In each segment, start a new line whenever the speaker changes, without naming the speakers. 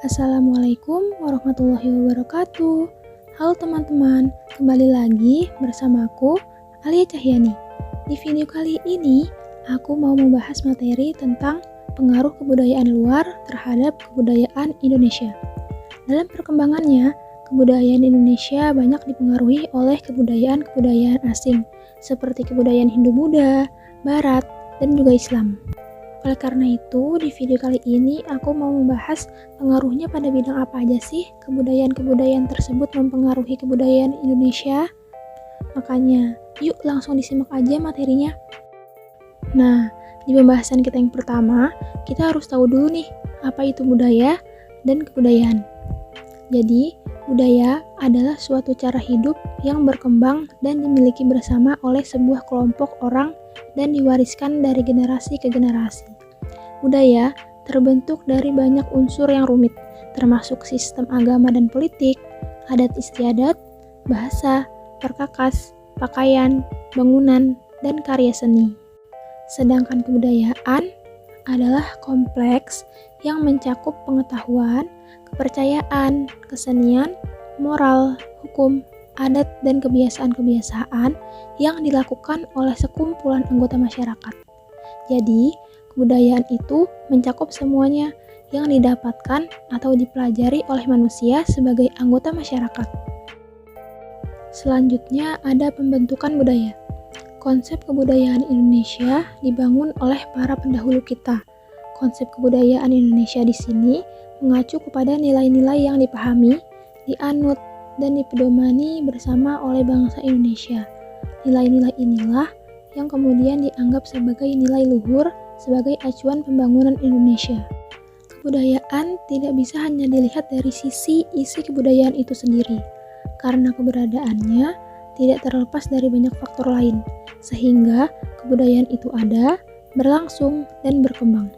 Assalamualaikum warahmatullahi wabarakatuh. Halo teman-teman, kembali lagi bersamaku Alia Cahyani. Di video kali ini, aku mau membahas materi tentang pengaruh kebudayaan luar terhadap kebudayaan Indonesia. Dalam perkembangannya, kebudayaan Indonesia banyak dipengaruhi oleh kebudayaan-kebudayaan asing, seperti kebudayaan Hindu-Buddha, Barat, dan juga Islam. Oleh karena itu, di video kali ini aku mau membahas pengaruhnya pada bidang apa aja sih kebudayaan-kebudayaan tersebut mempengaruhi kebudayaan Indonesia. Makanya, yuk langsung disimak aja materinya. Nah, di pembahasan kita yang pertama, kita harus tahu dulu nih, apa itu budaya dan kebudayaan. Jadi, budaya adalah suatu cara hidup yang berkembang dan dimiliki bersama oleh sebuah kelompok orang dan diwariskan dari generasi ke generasi. Budaya terbentuk dari banyak unsur yang rumit, termasuk sistem agama dan politik, adat istiadat, bahasa, perkakas, pakaian, bangunan, dan karya seni. Sedangkan kebudayaan adalah kompleks yang mencakup pengetahuan, kepercayaan, kesenian, moral, hukum, adat, dan kebiasaan-kebiasaan yang dilakukan oleh sekumpulan anggota masyarakat. Jadi, kebudayaan itu mencakup semuanya yang didapatkan atau dipelajari oleh manusia sebagai anggota masyarakat. Selanjutnya ada pembentukan budaya. Konsep kebudayaan Indonesia dibangun oleh para pendahulu kita. Konsep kebudayaan Indonesia di sini mengacu kepada nilai-nilai yang dipahami, dianut, dan dipedomani bersama oleh bangsa Indonesia. Nilai-nilai inilah yang kemudian dianggap sebagai nilai luhur sebagai acuan pembangunan Indonesia. Kebudayaan tidak bisa hanya dilihat dari sisi isi kebudayaan itu sendiri, karena keberadaannya tidak terlepas dari banyak faktor lain, sehingga kebudayaan itu ada, berlangsung, dan berkembang.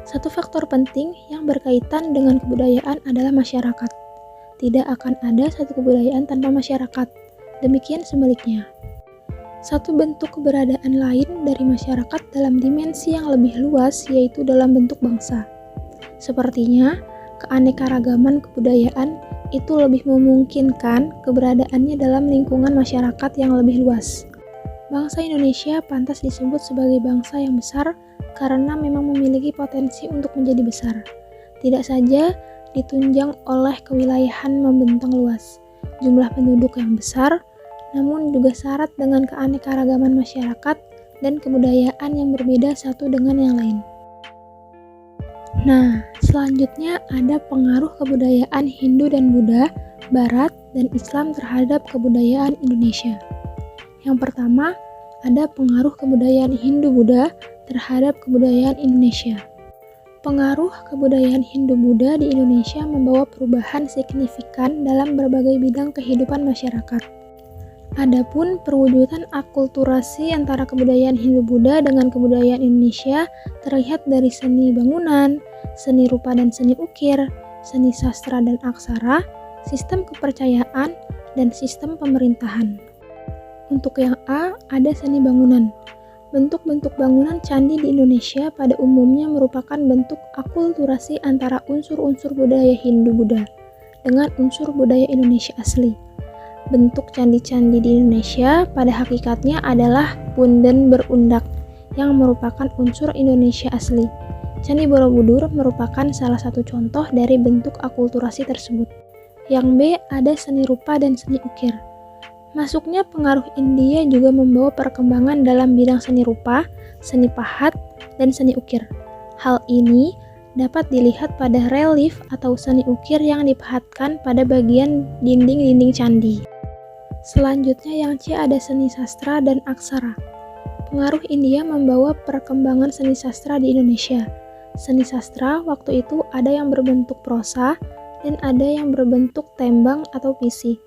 Satu faktor penting yang berkaitan dengan kebudayaan adalah masyarakat. Tidak akan ada satu kebudayaan tanpa masyarakat, demikian sebaliknya. Satu bentuk keberadaan lain dari masyarakat dalam dimensi yang lebih luas yaitu dalam bentuk bangsa. Sepertinya, keanekaragaman kebudayaan itu lebih memungkinkan keberadaannya dalam lingkungan masyarakat yang lebih luas. Bangsa Indonesia pantas disebut sebagai bangsa yang besar karena memang memiliki potensi untuk menjadi besar. Tidak saja ditunjang oleh kewilayahan membentang luas, jumlah penduduk yang besar, namun juga syarat dengan keanekaragaman masyarakat dan kebudayaan yang berbeda satu dengan yang lain. Nah, selanjutnya ada pengaruh kebudayaan Hindu dan Buddha, Barat, dan Islam terhadap kebudayaan Indonesia. Yang pertama, ada pengaruh kebudayaan Hindu-Buddha terhadap kebudayaan Indonesia. Pengaruh kebudayaan Hindu-Buddha di Indonesia membawa perubahan signifikan dalam berbagai bidang kehidupan masyarakat. Adapun perwujudan akulturasi antara kebudayaan Hindu-Buddha dengan kebudayaan Indonesia terlihat dari seni bangunan, seni rupa dan seni ukir, seni sastra dan aksara, sistem kepercayaan, dan sistem pemerintahan. Untuk yang A, ada seni bangunan. Bentuk-bentuk bangunan candi di Indonesia pada umumnya merupakan bentuk akulturasi antara unsur-unsur budaya Hindu-Buddha dengan unsur budaya Indonesia asli. Bentuk candi-candi di Indonesia pada hakikatnya adalah punden berundak yang merupakan unsur Indonesia asli. Candi Borobudur merupakan salah satu contoh dari bentuk akulturasi tersebut. Yang B, ada seni rupa dan seni ukir. Masuknya pengaruh India juga membawa perkembangan dalam bidang seni rupa, seni pahat, dan seni ukir. Hal ini dapat dilihat pada relief atau seni ukir yang dipahatkan pada bagian dinding-dinding candi. Selanjutnya yang C, ada seni sastra dan aksara. Pengaruh India membawa perkembangan seni sastra di Indonesia. Seni sastra waktu itu ada yang berbentuk prosa dan ada yang berbentuk tembang atau puisi.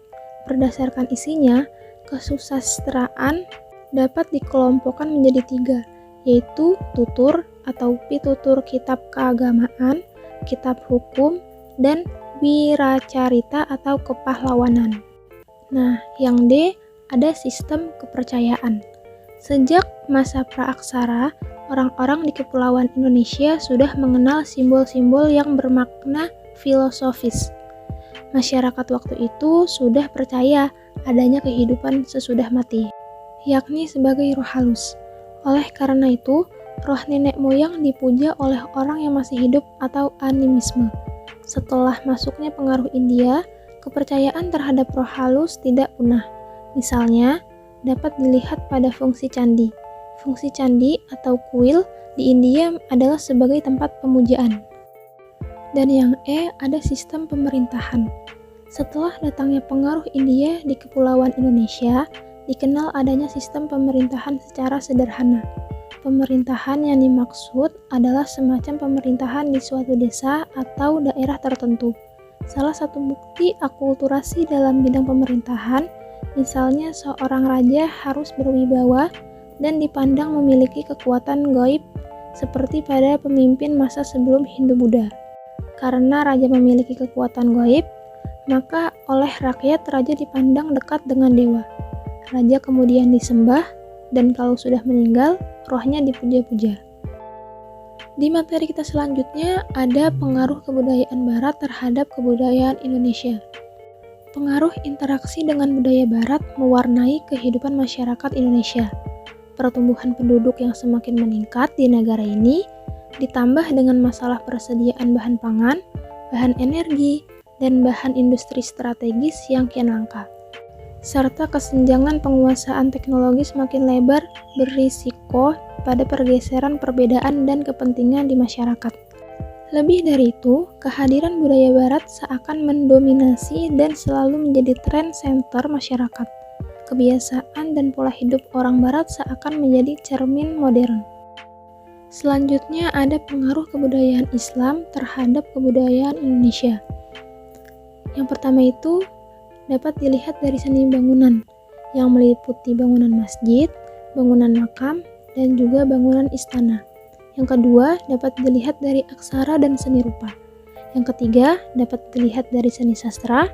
Berdasarkan isinya, kesusastraan dapat dikelompokkan menjadi 3, yaitu tutur atau pitutur kitab keagamaan, kitab hukum, dan wiracarita atau kepahlawanan. Nah, yang D, ada sistem kepercayaan. Sejak masa praaksara, orang-orang di Kepulauan Indonesia sudah mengenal simbol-simbol yang bermakna filosofis. Masyarakat waktu itu sudah percaya adanya kehidupan sesudah mati, yakni sebagai roh halus. Oleh karena itu, roh nenek moyang dipuja oleh orang yang masih hidup atau animisme. Setelah masuknya pengaruh India, kepercayaan terhadap roh halus tidak punah. Misalnya, dapat dilihat pada fungsi candi. Fungsi candi atau kuil di India adalah sebagai tempat pemujaan. Dan yang ada sistem pemerintahan. Setelah datangnya pengaruh India di Kepulauan Indonesia, dikenal adanya sistem pemerintahan secara sederhana. Pemerintahan yang dimaksud adalah semacam pemerintahan di suatu desa atau daerah tertentu. Salah satu bukti akulturasi dalam bidang pemerintahan, misalnya seorang raja harus berwibawa dan dipandang memiliki kekuatan gaib seperti pada pemimpin masa sebelum Hindu-Buddha. Karena raja memiliki kekuatan gaib, maka oleh rakyat raja dipandang dekat dengan dewa. Raja kemudian disembah, dan kalau sudah meninggal, rohnya dipuja-puja. Di materi kita selanjutnya ada pengaruh kebudayaan Barat terhadap kebudayaan Indonesia. Pengaruh interaksi dengan budaya Barat mewarnai kehidupan masyarakat Indonesia. Pertumbuhan penduduk yang semakin meningkat di negara ini, ditambah dengan masalah persediaan bahan pangan, bahan energi, dan bahan industri strategis yang kian langka. Serta kesenjangan penguasaan teknologi semakin lebar berisiko pada pergeseran perbedaan dan kepentingan di masyarakat. Lebih dari itu, kehadiran budaya Barat seakan mendominasi dan selalu menjadi tren center masyarakat. Kebiasaan dan pola hidup orang Barat seakan menjadi cermin modern. Selanjutnya ada pengaruh kebudayaan Islam terhadap kebudayaan Indonesia. Yang pertama itu dapat dilihat dari seni bangunan yang meliputi bangunan masjid, bangunan makam, dan juga bangunan istana. Yang kedua dapat dilihat dari aksara dan seni rupa. Yang ketiga dapat dilihat dari seni sastra.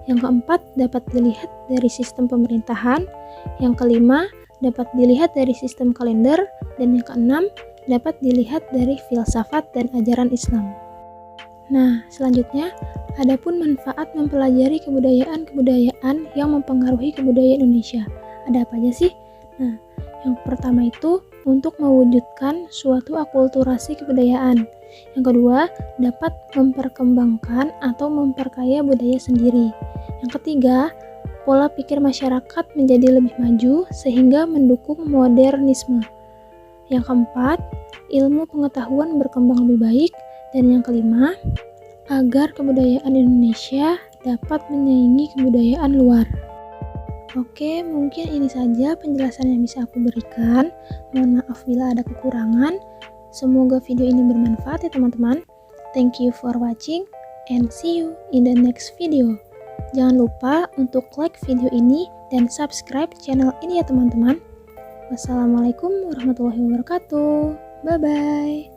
Yang keempat dapat dilihat dari sistem pemerintahan. Yang kelima dapat dilihat dari sistem kalender. Dan yang keenam dapat dilihat dari filsafat dan ajaran Islam. Nah, selanjutnya adapun manfaat mempelajari kebudayaan-kebudayaan yang mempengaruhi kebudayaan Indonesia. Ada apa aja sih? Nah, yang pertama itu untuk mewujudkan suatu akulturasi kebudayaan. Yang kedua, dapat memperkembangkan atau memperkaya budaya sendiri. Yang ketiga, pola pikir masyarakat menjadi lebih maju sehingga mendukung modernisme. Yang keempat, ilmu pengetahuan berkembang lebih baik. Dan yang kelima, agar kebudayaan Indonesia dapat menyaingi kebudayaan luar. Oke, mungkin ini saja penjelasan yang bisa aku berikan. Mohon maaf bila ada kekurangan. Semoga video ini bermanfaat ya teman-teman. Thank you for watching and see you in the next video. Jangan lupa untuk like video ini dan subscribe channel ini ya teman-teman. Wassalamualaikum warahmatullahi wabarakatuh. Bye-bye.